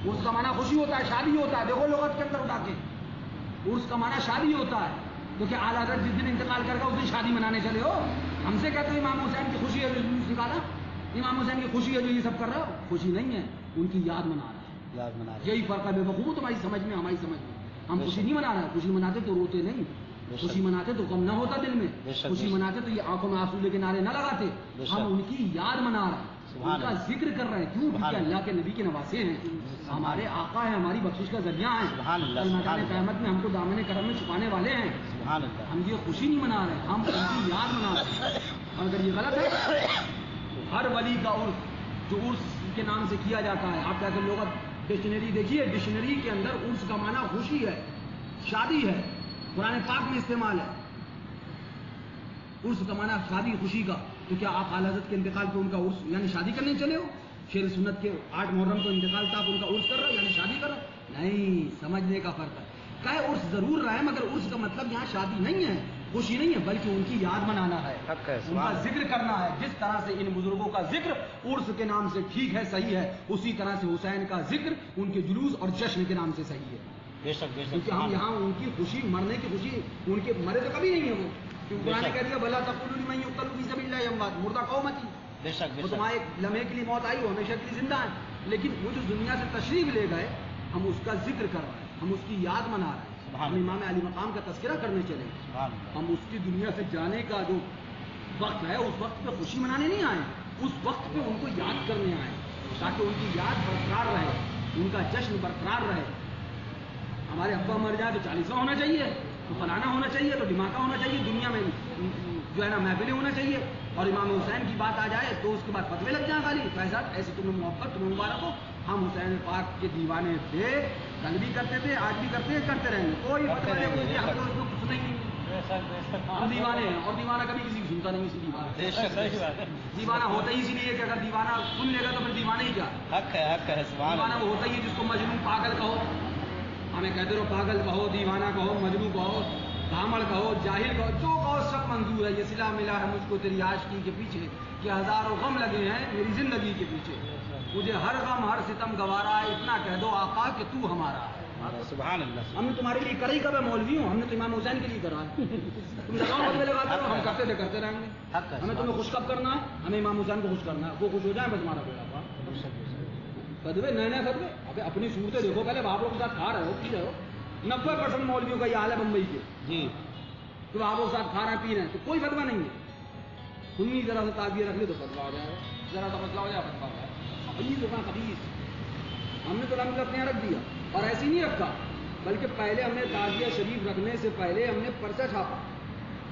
عرس کا معنی خوشی ہوتا ہے، شادی ہوتا ہے. دیکھو لغت کے اندر اٹھا کے عرس کا معنی شادی ہوتا ہے. تو کیا اعلیٰ حضرت جس دن انتقال کر گا اس دن شادی منانے چلے ہو؟ ہم سے کہتے ہو امام حسین کی خوشی ہے جو جلوس نکالا، امام حسین کی خوشی ہے جو یہ سب کر رہا ہو. خوشی نہیں ہے، ان کی یاد منا رہا ہے. یہی فرق ہے بے وقوف تمہاری سمجھ میں ہماری سمجھ میں. ہم خوشی نہیں منا رہے. خوشی مناتے تو روتے نہیں، خوشی مناتے تو غم نہ ہوتا دل میں، خوشی مناتے تو یہ آنکھوں میں آنسو لے کے نعرے نہ لگاتے. ہم ان کی یاد منا رہے ہیں، ان کا ذکر کر رہے ہیں. کیوں؟ کیونکہ اللہ کے نبی کے نواسے ہیں، ہمارے آقا ہیں، ہماری بخشش کا ذریعہ ہیں. میدان قیامت میں ہم کو دامن کرم میں چھپانے والے ہیں. ہم یہ خوشی نہیں منا رہے، ہم ان کی یاد منا رہے ہیں. اور اگر یہ غلط ہے، ہر ولی کا عرس جو عرس کے نام سے کیا جاتا ہے، آپ کہتے ہیں لغت ڈکشنری دیکھیے، ڈکشنری کے اندر عرس کا معنی خوشی ہے، شادی ہے. قرآن پاک میں استعمال ہے عرس کا معنی شادی خوشی کا. تو کیا آپ اعلیٰ حضرت کے انتقال پہ ان کا عرس یعنی شادی کرنے چلے ہو؟ شیر سنت کے 8 محرم کو انتقال تھا، آپ ان کا عرس کر رہے ہو یعنی شادی کرو؟ نہیں، سمجھنے کا فرق ہے. کہے عرس ضرور رہا ہے مگر عرس کا مطلب یہاں شادی نہیں ہے، خوشی نہیں ہے، بلکہ ان کی یاد منانا ہے، ان کا ذکر کرنا ہے. جس طرح سے ان بزرگوں کا ذکر عرس کے نام سے ٹھیک ہے، صحیح ہے، اسی طرح سے حسین کا ذکر ان کے جلوس اور جشن کے نام سے صحیح ہے. کیونکہ ہم یہاں ان کی خوشی، مرنے کی خوشی، ان کے مرے تو کبھی نہیں ہے وہ. قرآن نے کہہ دیا بلا تقولوا لمن یقتل فی سبیل اللہ اموات، مردہ قوم تھی، وہ تمہارے ایک لمحے کے لیے موت آئی، وہ ہمیشہ کے لیے زندہ ہے. لیکن وہ جو دنیا سے تشریف لے گئے، ہم اس کا ذکر کر رہے ہیں، ہم اس کی یاد منا رہے ہیں. ہم امام علی مقام کا تذکرہ کرنے چلے. ہم اس کی دنیا سے جانے کا جو وقت ہے اس وقت پہ خوشی منانے نہیں آئے، اس وقت پہ ان کو یاد کرنے آئے تاکہ ان کی یاد برقرار رہے، ان کا جشن برقرار رہے. ہمارے ابا مر جائے تو 40واں ہونا چاہیے، تو فلانا ہونا چاہیے، تو دھماکہ ہونا چاہیے، دنیا میں جو ہے نا محفلیں ہونا چاہیے. اور امام حسین کی بات آ جائے تو اس کے بعد فتوے لگ جائیں خالی. ایسے تمہیں محبت، تمہیں مبارک ہو. ہم حسین پاک کے دیوانے تھے، کل بھی کرتے تھے، آج بھی کرتے ہیں، کرتے رہیں گے. کوئی فتویٰ نہیں، ہم تو اس کو کچھ نہیں. ہم دیوانے ہیں اور دیوانہ کبھی کسی کو سنتا نہیں. اسی دیوانہ ہوتا ہی اسی لیے کہ اگر دیوانہ سن لے گا تو پھر دیوانے ہی کیا. دیوانہ وہ ہوتا ہی ہے جس کو مجنون پاگل کہو، ہمیں کہتے رہو پاگل کہو، دیوانہ کہو، مجنون کہو، بھامڑ کہو، جاہل کہو، جو کہو سب منظور ہے. یہ صلہ ملا ہے مجھ کو تیری عاشقی کے پیچھے کہ ہزاروں غم لگے ہیں میری زندگی کے پیچھے. مجھے ہر غم ہر ستم گوارا ہے، اتنا کہہ دو آقا کہ تو ہمارا ہے. سبحان اللہ. ہم نے تمہارے لیے کرا ہی کب ہے مولوی ہوں، ہم نے تو امام حسین کے لیے کرا ہے. تم لگاؤ بدلے لگاتے ہو، ہم کرتے تھے، کرتے رہیں گے. ہمیں تمہیں خوش کب کرنا ہے؟ ہمیں امام حسین کو خوش کرنا ہے. وہ خوش ہو جائیں بس ہمارا بیڑا. فتوے نئے نئے فتوے. ابھی اپنی صورتیں دیکھو پہلے. آپ لوگ کے ساتھ کھا رہے ہو، پی رہے ہو. 90% مولویوں کا یہ حال ہے بمبئی کے جی. تو آپ لوگ ساتھ کھا رہے ہیں، پی رہے ہیں تو کوئی فتویٰ نہیں ہے. خنی ذرا سا تعبیر رکھ لے تو فتویٰ ہو جائے گا، ذرا سا مسئلہ ہو جائے فتویٰ ہو جائے گا. خبیث ہوگا خبیث. ہم نے تو رنگ اپنے یہاں رکھ دیا اور ایسے ہی نہیں رکھا، بلکہ پہلے ہم نے تعزیہ شریف رکھنے سے پہلے ہم نے پرچہ چھاپا.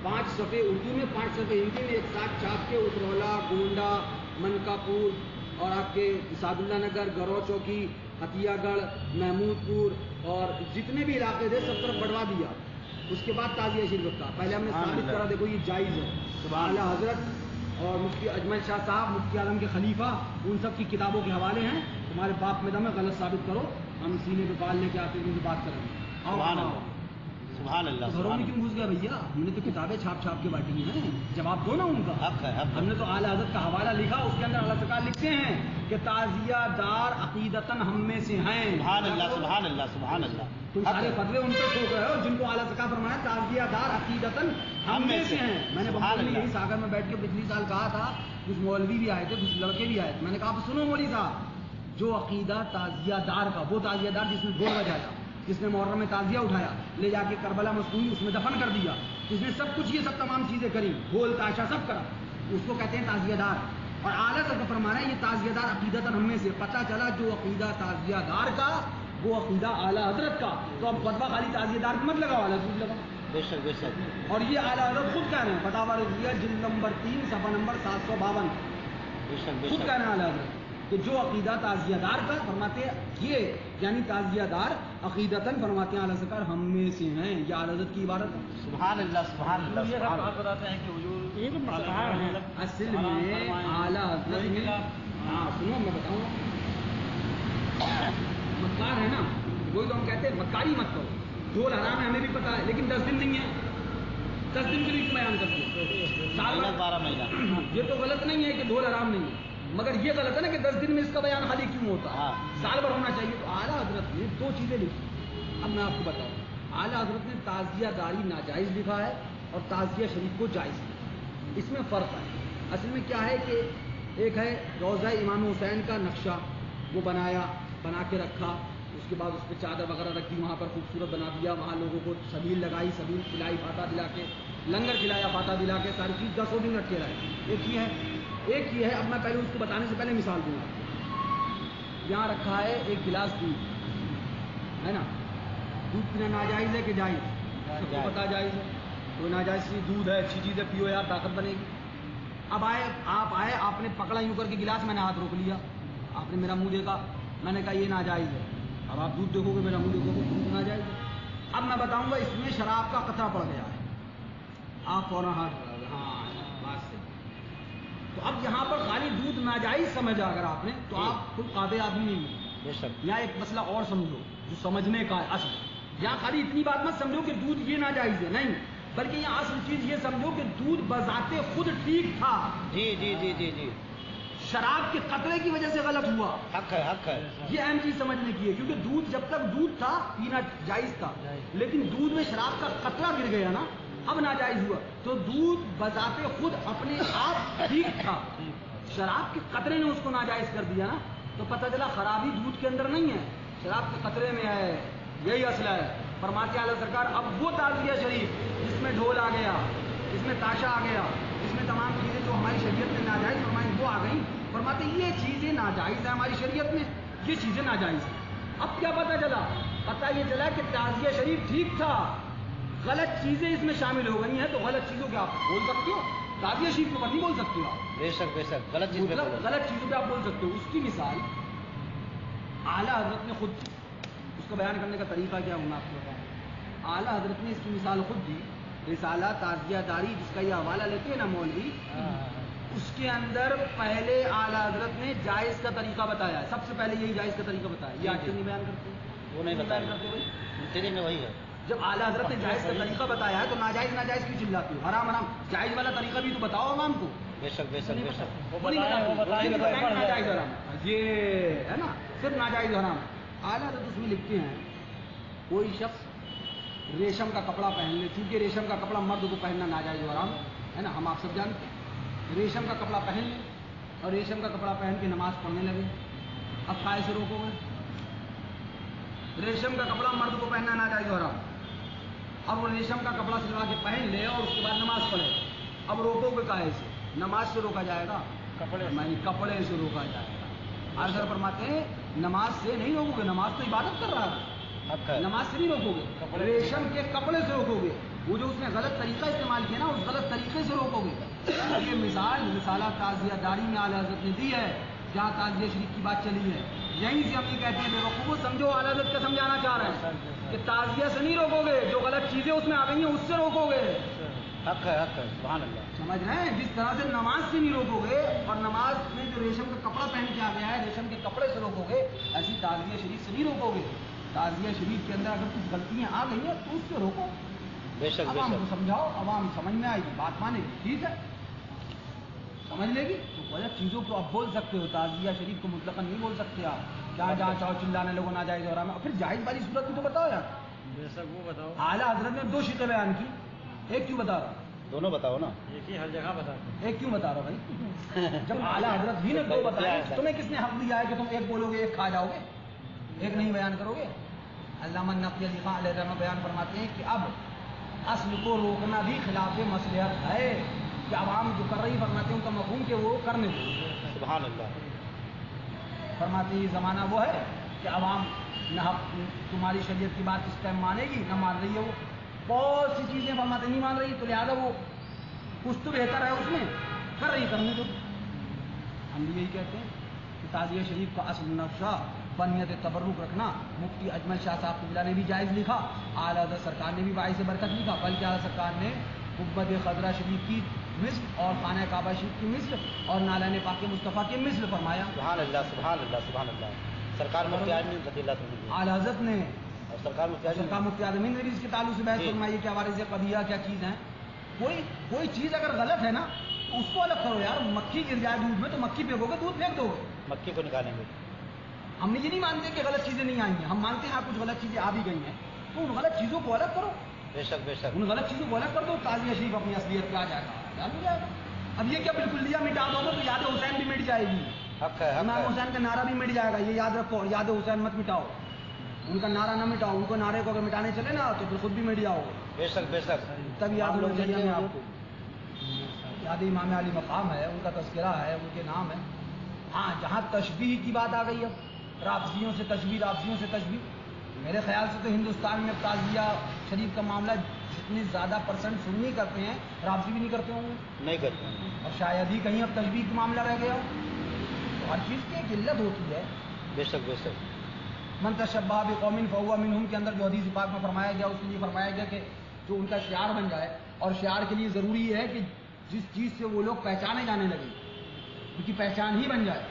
5 صفحے اردو میں، 5 صفحے ہندی میں ایک ساتھ چھاپ کے اترولا، گونڈا، منکاپور اور آپ کے سعد اللہ نگر، گرو چوکی، ہتھیا گڑھ، محمود پور اور جتنے بھی علاقے تھے سب طرف بڑھوا دیا. اس کے بعد تعزیہ شریف رکھا. پہلے ہم نے ثابت کرا دیکھو یہ جائز ہے. اعلیٰ حضرت اور مفتی اجمل شاہ صاحب، مفتی اعظم کے خلیفہ، ان سب کی کتابوں کے حوالے ہیں. تمہارے باپ میں دم ہے، غلط ثابت کرو، ہم سینے پہ بال لے کے آتے ان سے بات کریں گے. سبحان اللہ. سبحان اللہ. گھروں میں کیوں گھس گیا بھیا؟ ہم نے تو کتابیں چھاپ چھاپ کے بانٹی ہیں، جواب دو نا ان کا. حق ہے. ہم نے تو اعلیٰ حضرت کا حوالہ لکھا، اس کے اندر اللہ سرکار لکھتے ہیں کہ تعزیہ دار عقیدتاً ہم میں سے ہیں. سبحان اللہ. سبحان اللہ. سبحان اللہ. تم سارے فتوے ان پہ ٹھوک رہے ہو جن کو اعلیٰ سرکار فرمایا تعزیہ دار عقیدتاً ہم میں سے ہیں. میں نے بمبئی میں یہی ساگر میں بیٹھ کے پچھلی سال کہا تھا، کچھ مولوی بھی آئے تھے، کچھ لڑکے بھی آئے تھے. میں نے کہا سنو مولوی صاحب، جو عقیدہ تعزیہ دار کا، وہ تعزیہ دار جس نے ڈھول بجایا، جس نے محرم میں تعزیہ اٹھایا، لے جا کے کربلا مصنوعی اس میں دفن کر دیا، جس نے سب کچھ یہ سب تمام چیزیں کری، ڈھول تاشا سب کرا، اس کو کہتے ہیں تعزیہ دار. اور اعلیٰ کا فرمانا ہے یہ تعزیہ دار عقیدتاً ہم میں سے. پتہ چلا جو عقیدہ تعزیہ دار کا وہ عقیدہ اعلیٰ حضرت کا. تو اب فتویٰ خالی تعزیہ دار مت لگاؤ، اعلیٰ حضرت لگاؤ. بے شک بے شک. اور یہ اعلیٰ حضرت خود کہہ رہے ہیں، فتاوی رضویہ جلد نمبر 3 صفحہ نمبر 752. بے شک بے خود شک. کہہ رہے ہیں اعلیٰ حضرت کہ جو عقیدہ تعزیہ دار کا، فرماتے ہیں یہ یعنی تعزیہ دار عقیدتاً، فرماتے ہیں اعلیٰ سرکار ہم میں سے ہیں. یہ اعلیٰ حضرت کی عبارت ہے. سبحان اللہ. سبحان اللہ. یہ سب بات بتاتے ہیں کہ حضور یہ تو مقدار ہے. اصل میں اعلیٰ حضرت میں، ہاں سنو میں بتاؤں، مکار ہے نا، وہی تو ہم کہتے ہیں مکاری مت کرو. ڈھول حرام ہے ہمیں بھی پتا ہے، لیکن 10 دن نہیں ہے. 10 دن کے لیے بیان کرتے ہیں، سال 12 مہینہ. یہ تو غلط نہیں ہے کہ ڈھول حرام نہیں ہے، مگر یہ غلط ہے نا کہ 10 دن میں اس کا بیان خالی کیوں ہوتا ہے؟ ہاں۔ سال بھر ہونا چاہیے۔ تو اعلیٰ حضرت نے 2 چیزیں لکھی۔ اب میں آپ کو بتاؤں، اعلیٰ حضرت نے تعزیہ داری ناجائز لکھا ہے اور تعزیہ شریف کو جائز لکھا ہے۔ اس میں فرق ہے۔ اصل میں کیا ہے کہ ایک ہے روضہ امام حسین کا نقشہ، وہ بنا کے رکھا، اس کے بعد اس پہ چادر وغیرہ رکھ دی، وہاں پر خوبصورت بنا دیا، وہاں لوگوں کو سبیل لگائی، سبیل کھلائی فاتحہ دلا کے، لنگر کھلایا فاتحہ دلا کے، ساری چیز 10 دن رکھ کے رہے۔ ایک یہ ہے، اب میں پہلے اس کو بتانے سے پہلے مثال دوں گا۔ یہاں رکھا ہے ایک گلاس دودھ، ہے نا؟ دودھ پینا ناجائز ہے کہ جائز؟ سب کو پتا جائز ہے۔ کوئی ناجائز چیز دودھ ہے، اچھی چیز ہے، پیو یار طاقت بنے گی۔ اب آپ آئے، آپ نے پکڑا یوں کر کے گلاس، میں نے ہاتھ روک لیا، آپ نے میرا منہ دیکھا، میں نے کہا یہ ناجائز ہے۔ اب آپ دودھ دیکھو گے، میرا منہ دیکھو گے، دودھ ناجائز ہے۔ اب میں بتاؤں گا اس میں شراب کا قطرہ پڑ گیا ہے، آپ فوراً ہاتھ اٹھاؤ گے، ہاں بات سے۔ تو اب یہاں پر خالی دودھ ناجائز سمجھا اگر آپ نے، تو آپ کوئی قابل آدمی نہیں ہے۔ بے شک یہاں ایک مسئلہ اور سمجھو جو سمجھنے کا ہے اصل۔ یہاں خالی اتنی بات مت سمجھو کہ دودھ یہ ناجائز ہے، نہیں، بلکہ یہاں اصل چیز یہ سمجھو کہ دودھ بذات خود ٹھیک تھا، جی جی جی جی جی شراب کے قطرے کی وجہ سے غلط ہوا۔ حق ہے حق ہے یہ اہم چیز سمجھنے کی ہے، کیونکہ دودھ جب تک دودھ تھا پینا جائز تھا، لیکن دودھ میں شراب کا قطرہ گر گیا نا، اب ناجائز ہوا۔ تو دودھ بذات خود اپنے آپ ٹھیک تھا، شراب کے قطرے نے اس کو ناجائز کر دیا نا، تو پتہ چلا خرابی دودھ کے اندر نہیں ہے، شراب کے قطرے میں ہے۔ یہی اصل ہے۔ فرماتے اعلیٰ سرکار اب وہ تعزیہ شریف جس میں ڈھول آ گیا، جس میں تاشا آ گیا، جس میں تمام چیزیں جو ہماری شریعت میں ناجائز فرمائیں وہ آ گئیں، فرماتے یہ چیزیں ناجائز ہیں ہماری شریعت میں، یہ چیزیں ناجائز ہیں۔ اب کیا پتہ چلا؟ پتہ یہ چلا کہ تعزیہ شریف ٹھیک تھا، غلط چیزیں اس میں شامل ہو گئی ہیں، تو غلط چیزوں پہ آپ بول سکتے ہو، تعزیہ شریف کے اوپر نہیں بول سکتے ہو آپ، بے شک غلط چیز مطلب غلط چیزوں پہ آپ بول سکتے ہو۔ اس کی مثال اعلیٰ حضرت نے خود دی، اس کو بیان کرنے کا طریقہ کیا ہوں میں آپ کو بتاؤں۔ اعلیٰ حضرت نے اس کی مثال خود دی، رسالہ تعزیہ داری جس کا یہ حوالہ لیتے ہیں نا مولوی، اس کے اندر پہلے اعلیٰ حضرت نے جائز کا طریقہ بتایا ہے، سب سے پہلے یہی جائز کا طریقہ بتایا، یہ آج نہیں بیان کرتے، وہ نہیں بیان کرتے بھائی۔ تیرے میں وہی ہے۔ جب اعلیٰ حضرت نے جائز کا طریقہ بتایا ہے تو ناجائز ناجائز کیوں چلاتے ہو؟ حرام حرام، جائز والا طریقہ بھی تو بتاؤ عوام کو۔ بے شک ناجائز حرام یہ ہے نا، صرف ناجائز حرام۔ اعلیٰ حضرت اس میں لکھتے ہیں کوئی شخص ریشم کا کپڑا پہن لے، چونکہ ریشم کا کپڑا مرد کو پہننا ناجائز حرام ہے نا، ہم آپ سب جانتے ہیں، ریشم کا کپڑا پہن لے اور ریشم کا کپڑا پہن کے نماز پڑھنے لگے، اب کائے سے روکو گے؟ ریشم کا کپڑا مرد کو پہننا ناجائز حرام، اب وہ ریشم کا کپڑا سلوا کے پہن لے اور اس کے بعد نماز پڑھے، اب روکو گے کائے سے؟ نماز سے روکا جائے گا؟ کپڑے سے روکا جائے گا۔ اگر فرماتے ہیں نماز سے نہیں روکو گے، نماز تو عبادت کر رہا ہے، نماز سے نہیں روکو گے، ریشم کے کپڑے سے روکو گے، وہ جو اس نے غلط طریقہ استعمال کیا نا، اس غلط طریقے سے روکو گے۔ یہ مثال رسالہ تعزیہ داری میں اعلیٰ حضرت نے دی ہے، جہاں تعزیہ شریف کی بات چلی ہے، یہیں سے ہم یہ کہتے ہیں بے وقوفو سمجھو اعلیٰ حضرت کا سمجھانا چاہ رہے ہیں کہ تعزیہ سے نہیں روکو گے، جو غلط چیزیں اس میں آ گئی ہیں اس سے روکو گے۔ حق ہے سبحان اللہ۔ سمجھ رہے ہیں؟ جس طرح سے نماز سے نہیں روکو گے اور نماز میں جو ریشم کا کپڑا پہن کے آ گیا ہے ریشم کے کپڑے سے روکو گے، ایسی تعزیہ شریف سے نہیں روکو گے۔ تعزیہ شریف کے اندر اگر کچھ غلطیاں آ گئی ہیں تو اس سے روکو، بے شک عوام کو سمجھاؤ، عوام سمجھ میں آئے گی، بات مانے گی، ٹھیک ہے، سمجھ لے گی۔ تو غلط چیزوں کو آپ بول سکتے ہو، تعزیہ شریف کو مطلقاً نہیں بول سکتے آپ، جہاں چاہو چلانے لوگوں ناجائز ہو رہا ہے، پھر جائز والی صورت بھی تو بتاؤ یار۔ بے شک وہ بتاؤ، اعلیٰ حضرت نے 2 شقیں بیان کی، ایک کیوں بتا رہا ہوں؟ دونوں بتاؤ نا، ایک ہی ہر جگہ بتاتے ہیں۔ ایک کیوں بتا رہا ہوں بھائی؟ جب اعلیٰ حضرت ہی نے 2 بتایا، تمہیں کس نے حق دیا ہے کہ تم ایک بولو گے ایک کھا جاؤ گے، ایک نہیں بیان کرو گے؟ علامہ نقوی علی خان علیہ الرحمہ بیان فرماتے ہیں کہ اب اصل کو روکنا بھی خلاف مصلحت ہے، کہ عوام جو کر رہی فرماتے ہیں ان کا مفہوم کہ وہ کرنے دو۔ سبحان اللہ۔ فرماتے ہیں یہ زمانہ وہ ہے کہ عوام نہ تمہاری شریعت کی بات اس ٹائم مانے گی، نہ مان رہی ہے، وہ بہت سی چیزیں فرماتے نہیں مان رہی، تو لہٰذا وہ کچھ تو بہتر ہے اس میں کر رہی، کرنے دو۔ ہم بھی یہی کہتے ہیں کہ تعزیہ شریف کا اصل نقشہ بنیت تبرک رکھنا، مفتی اجمل شاہ صاحب قبلہ نے بھی جائز لکھا، اعلیٰ حضرت سرکار نے بھی باعث برکت لکھا، بلکہ اعلیٰ سرکار نے قبۃ خضرا شریف کی مثل اور خانہ کعبہ شریف کی مثل اور نالین پاک مصطفیٰ کی مثل فرمایا۔ سبحان اللہ سبحان اللہ سبحان اللہ۔ سرکار مفتی اعظم رضی اللہ عنہ، اعلیٰ حضرت نے اور سرکار مفتی اعظم نے بھی اس کے تعلق سے بحث فرمائی کہ عوارض قضیہ کیا چیز ہیں۔ کوئی چیز اگر غلط ہے نا اس کو الگ کرو یار. مکھی گر جائے دودھ میں تو مکھی پھینکو گے, دودھ پھینک دو گے. مکھی کو نکالیں گے. ہم یہ نہیں مانتے کہ غلط چیزیں نہیں آئی ہیں, ہم مانتے ہیں کچھ غلط چیزیں آ بھی گئی ہیں, تو ان غلط چیزوں کو الگ کرو. بے شک بے شک. ان غلط چیزوں کو الگ کر دو, تعزیہ شریف اپنی اصلیت پہ آ جائے گا. اب یہ کیا بالکل لیا مٹا دو تو یاد حسین بھی مٹ جائے گی. حق ہے, حق امام ہے. حسین کا نعرہ بھی مٹ جائے گا, یہ یاد رکھو. یاد حسین مت مٹاؤ, ان کا نعرہ نہ مٹاؤ. ان کو نعرے کو اگر مٹانے چلے نا تو پھر خود بھی مٹ جاؤ. بے شک بے شک. تب یاد ہونا چاہیے ہمیں آپ کو. یاد امام علی مقام ہے, ان کا تذکرہ ہے, ان کے نام ہے. ہاں جہاں تشبیہ کی بات آ گئی اب, رافضیوں سے تشبیہ, میرے خیال سے تو ہندوستان میں تعزیہ شریف کا معاملہ جتنے زیادہ پرسنٹ سنی کرتے ہیں, رافضی بھی نہیں کرتے ہوں گے. نہیں کرتے. اور شاید ہی کہیں اب تشبیہ کا معاملہ رہ گیا ہو. تو ہر چیز کی ایک علت ہوتی ہے. بے شک بے شک. من تشبہ بقوم فہو منہم کے اندر جو حدیث پاک میں فرمایا گیا, اس کے لیے فرمایا گیا کہ جو ان کا شعار بن جائے, اور شعار کے لیے ضروری ہے کہ جس چیز سے وہ لوگ پہچانے جانے لگے ان کی پہچان ہی بن جائے.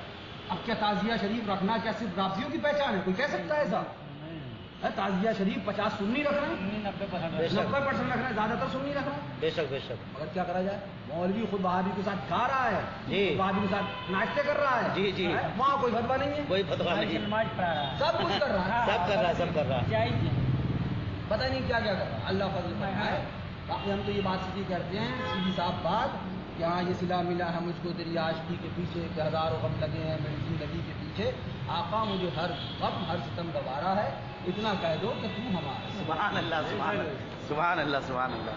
اب کیا تعزیہ شریف رکھنا کیا صرف رافضیوں کی پہچان ہے؟ کوئی کہہ سکتا ہے ایسا؟ تعزیہ شریف 50 سنی رکھ رہے ہیں, 90% رکھ رہے ہیں, زیادہ تر سنی رکھ رہے ہیں. بے شک بے شک. مگر کیا کرا جائے, مولوی خود وہابی کے ساتھ گا رہا ہے, جی, وہابی کے ساتھ ناشتے کر رہا ہے, جی جی, وہاں کوئی فتویٰ نہیں ہے, کوئی فتویٰ نہیں, سب کچھ کر رہا ہے, سب کر رہا ہے. پتہ نہیں کیا کر رہا ہے. اللہ فضل فرمائے. باقی ہم تو یہ بات سیدھی کرتے ہیں, سیدھی صاف بات, کہ ہاں یہ صلہ ملا ہے مجھ کو تیری عاشقی کے پیچھے, کہ ہزاروں غم لگے ہیں میری زندگی کے پیچھے, آقا مجھے ہر غم ہر ستم گوارا ہے, اتنا کہہ دو کہ تو ہمارا. سبحان اللہ, سبحان اللہ, سبحان اللہ, سبحان اللہ.